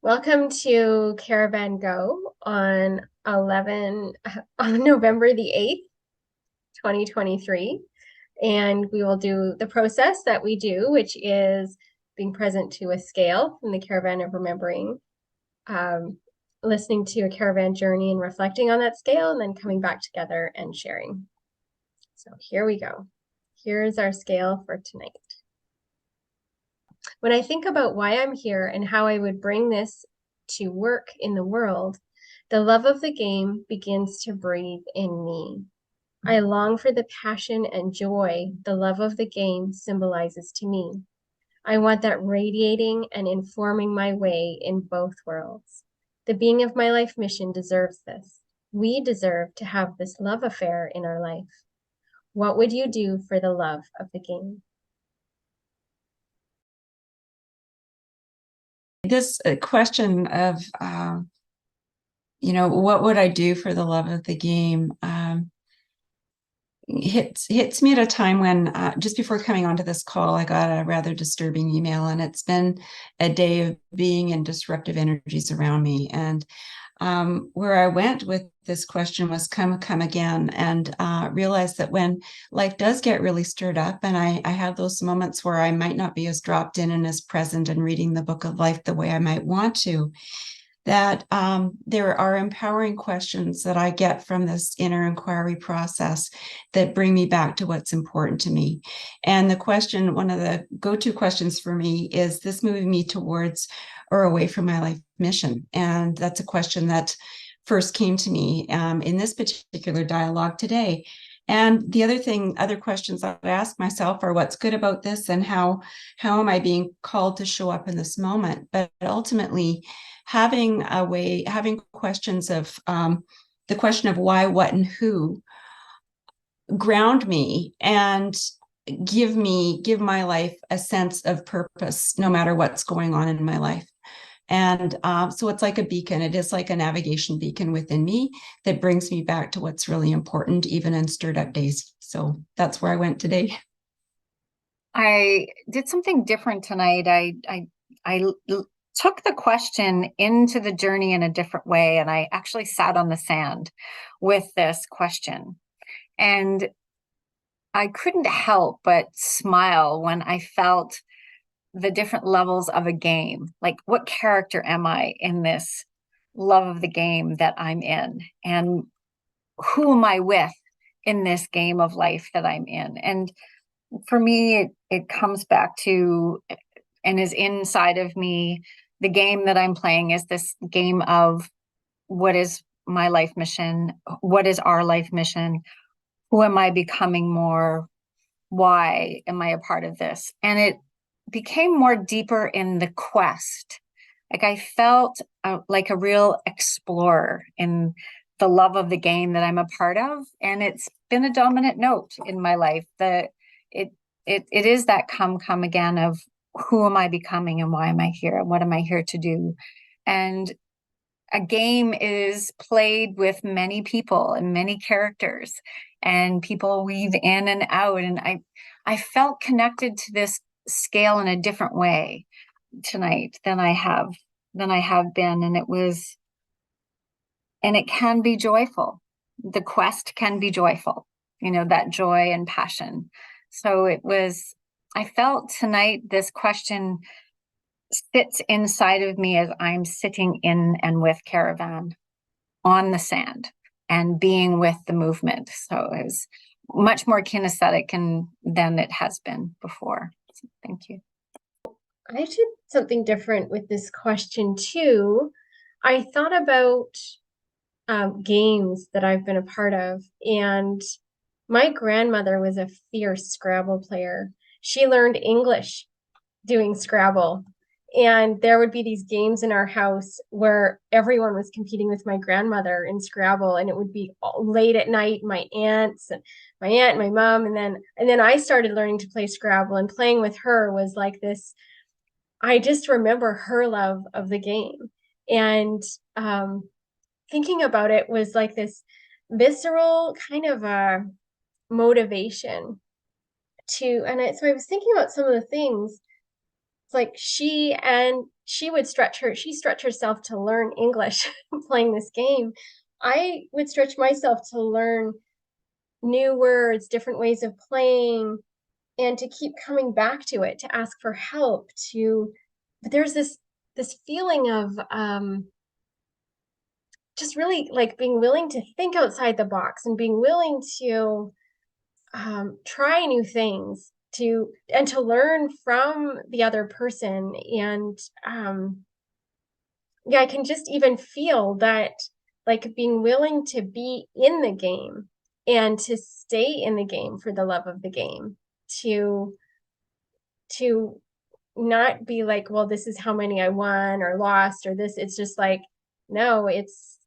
Welcome to CaravanGo on November the 8th, 2023. And we will do the process that we do, which is being present to a scale from the Caravan of Remembering, listening to a caravan journey and reflecting on that scale, and then coming back together and sharing. So here we go. Here's our scale for tonight. When I think about why I'm here and how I would bring this to work in the world, the love of the game begins to breathe in me. I long for the passion and joy the love of the game symbolizes to me. I want that radiating and informing my way in both worlds. The being of my life mission deserves this. We deserve to have this love affair in our life. What would you do for the love of the game? This question of, what would I do for the love of the game hits me at a time when just before coming onto this call, I got a rather disturbing email, and it's been a day of being in disruptive energies around me. And where I went with this question was come again, and realized that when life does get really stirred up, and I have those moments where I might not be as dropped in and as present and reading the book of life the way I might want to, that there are empowering questions that I get from this inner inquiry process that bring me back to what's important to me. And the question, one of the go-to questions for me is this moving me towards or away from my life mission? And that's a question that first came to me in this particular dialogue today. And the other questions I ask myself are what's good about this, and how am I being called to show up in this moment? But ultimately, having questions of the question of why, what, and who ground me and give my life a sense of purpose, no matter what's going on in my life. And so it's like a beacon. It is like a navigation beacon within me that brings me back to what's really important, even in stirred up days. So that's where I went today. I did something different tonight. I took the question into the journey in a different way, and I actually sat on the sand with this question. And I couldn't help but smile when I felt the different levels of a game. Like, what character am I in this love of the game that I'm in? And who am I with in this game of life that I'm in? And for me, it comes back to and is inside of me. The game that I'm playing is this game of what is my life mission? What is our life mission? Who am I becoming more? Why am I a part of this? And it became more deeper in the quest. Like, I felt like a real explorer in the love of the game that I'm a part of. And it's been a dominant note in my life that it is that come again of who am I becoming, and why am I here, and what am I here to do? And a game is played with many people and many characters, and people weave in and out. And I felt connected to this scale in a different way tonight than I have been. And it can be joyful. The quest can be joyful, that joy and passion. So I felt tonight this question sits inside of me as I'm sitting in and with Caravan on the sand and being with the movement. So it was much more kinesthetic than it has been before. So thank you. I did something different with this question too. I thought about games that I've been a part of, and my grandmother was a fierce Scrabble player. She learned English doing Scrabble. And there would be these games in our house where everyone was competing with my grandmother in Scrabble, and it would be late at night, my aunt and my mom, and then I started learning to play Scrabble, and playing with her was like this. I just remember her love of the game. And thinking about it was like this visceral kind of a motivation so I was thinking about some of the things it's like she would stretch herself to learn English playing this game. I would stretch myself to learn new words, different ways of playing, and to keep coming back to it, to ask for help, but there's this feeling of just really like being willing to think outside the box and being willing to try new things to learn from the other person. And yeah, I can just even feel that, like being willing to be in the game and to stay in the game for the love of the game, to to not be like, well, this is how many I won or lost or this. It's just like, no, it's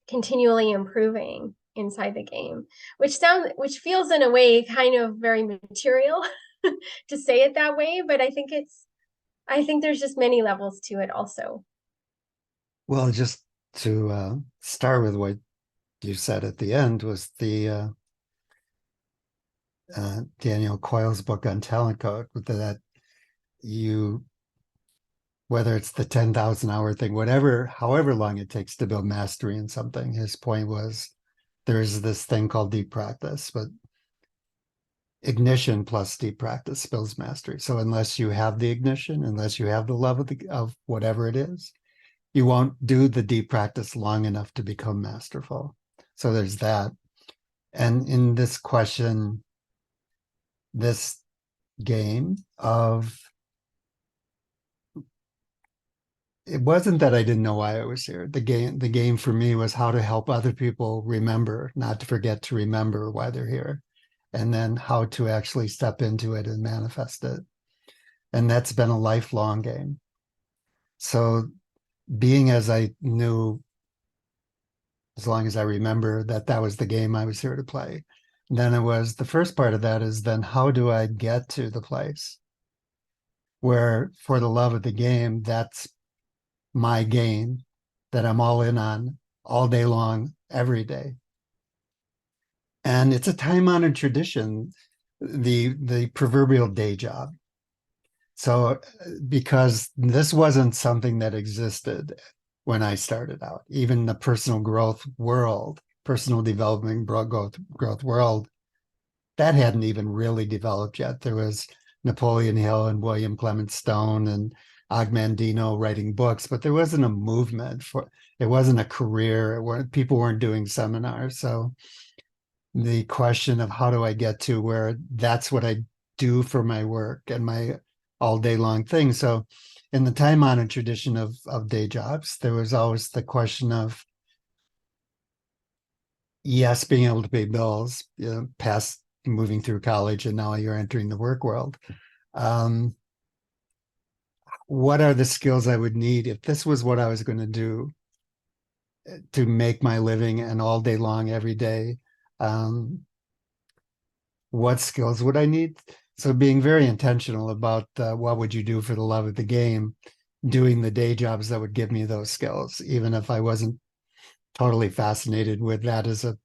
continually improving inside the game, which feels in a way kind of very material to say it that way, but I think there's just many levels to it also. Well, just to start with what you said at the end was the Daniel Coyle's book on talent code, that you, whether it's the 10,000 hour thing, however long it takes to build mastery in something, his point was there's this thing called deep practice, but ignition plus deep practice builds mastery. So unless you have the ignition, unless you have the love of whatever it is, you won't do the deep practice long enough to become masterful. So there's that. And in this question, this game of, it wasn't that I didn't know why I was here. The game for me was how to help other people remember, not to forget to remember why they're here, and then how to actually step into it and manifest it. And that's been a lifelong game. So being as I knew, as long as I remember, that was the game I was here to play. Then it was, the first part of that is then how do I get to the place where, for the love of the game, that's my game that I'm all in on all day long, every day. And it's a time-honored tradition, the proverbial day job. So because this wasn't something that existed when I started out, even the personal growth world, personal development growth world, that hadn't even really developed yet. There was Napoleon Hill and William Clement Stone and Og Mandino writing books, but there wasn't a movement for it. Wasn't a career. People weren't doing seminars. So the question of how do I get to where that's what I do for my work and my all day long thing. So in the time honored tradition of day jobs, there was always the question of, yes, being able to pay bills, past moving through college, and now you're entering the work world. What are the skills I would need if this was what I was going to do to make my living and all day long, every day? What skills would I need? So being very intentional about what would you do for the love of the game, doing the day jobs that would give me those skills, even if I wasn't totally fascinated with that as a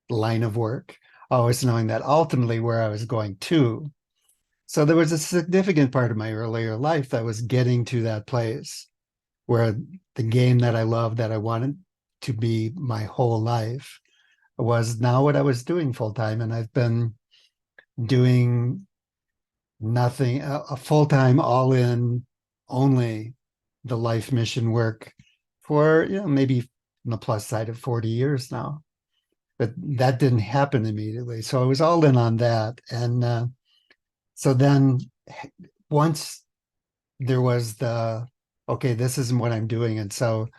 line of work, always knowing that ultimately where I was going to. So there was a significant part of my earlier life that was getting to that place where the game that I loved, that I wanted to be my whole life, was now what I was doing full time. And I've been doing nothing, a full-time, all in, only the life mission work for, maybe on the plus side of 40 years now. But that didn't happen immediately. So I was all in on that. And so then once there was okay, this isn't what I'm doing. And so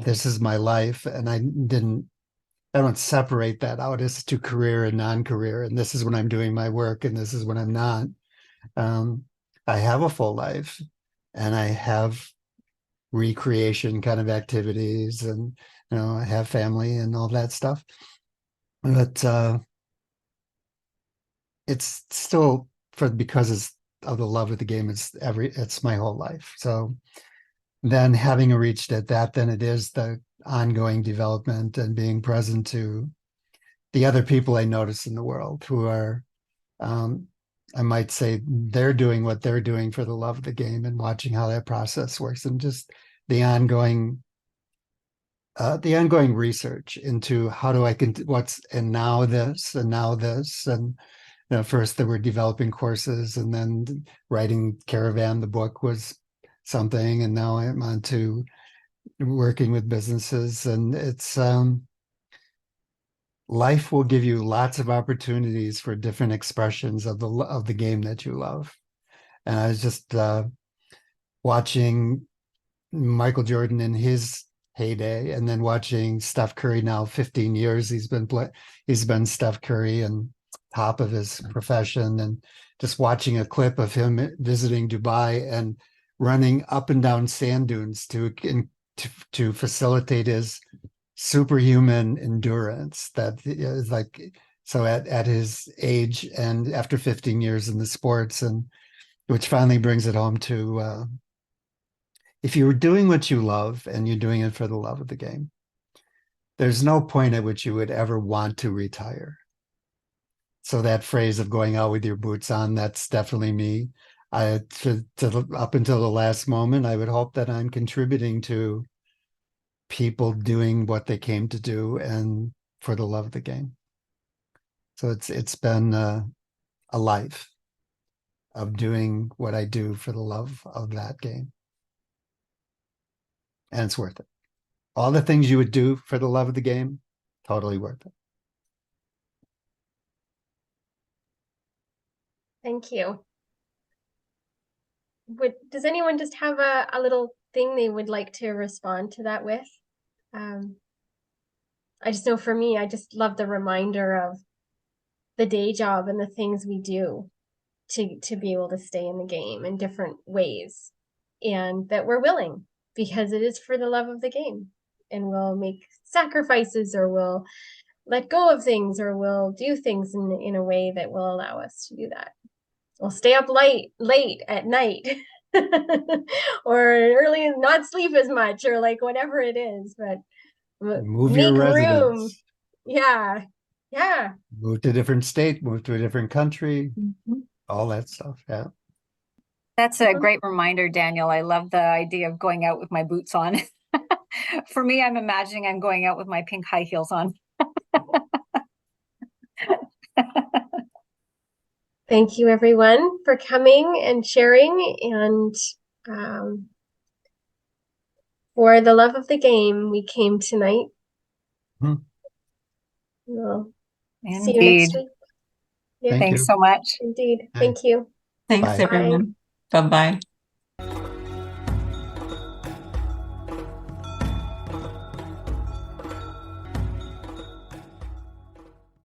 this is my life. And I don't separate that out as to career and non-career. And this is when I'm doing my work and this is when I'm not. I have a full life and I have recreation kind of activities, and I have family and all that stuff. But it's still because it's of the love of the game, it's my whole life. So then having reached at that, then it is the ongoing development and being present to the other people I notice in the world who are I might say they're doing what they're doing for the love of the game and watching how that process works, and just the ongoing research into how do I what's and now this and now this, and first they were developing courses, and then writing Caravan, the book, was something, and now I'm on to working with businesses, and it's life will give you lots of opportunities for different expressions of the game that you love. And I was just watching Michael Jordan in his heyday, and then watching Steph Curry now. 15 years he's been Steph Curry and top of his profession, and just watching a clip of him visiting Dubai and running up and down sand dunes to facilitate his superhuman endurance. That is like, so at his age and after 15 years in the sports, and which finally brings it home to if you're doing what you love and you're doing it for the love of the game, there's no point at which you would ever want to retire. So that phrase of going out with your boots on, that's definitely me. Up until the last moment, I would hope that I'm contributing to people doing what they came to do and for the love of the game. So it's been a life of doing what I do for the love of that game. And it's worth it. All the things you would do for the love of the game, totally worth it. Thank you. Does anyone just have a little thing they would like to respond to that with? I just know for me, I just love the reminder of the day job and the things we do to be able to stay in the game in different ways, and that we're willing, because it is for the love of the game, and we'll make sacrifices, or we'll let go of things, or we'll do things in a way that will allow us to do that. We'll stay up late at night or early, not sleep as much, or like whatever it is, but Move make your room. residence. Yeah. Move to a different state, move to a different country, Mm-hmm. all that stuff. Yeah. That's a great reminder, Daniel. I love the idea of going out with my boots on. For me, I'm imagining I'm going out with my pink high heels on. Thank you, everyone, for coming and sharing. And for the love of the game, we came tonight. We'll see you next week. Yeah, thanks so much. Indeed. Thank you. Thanks, Bye. everyone. Bye-bye.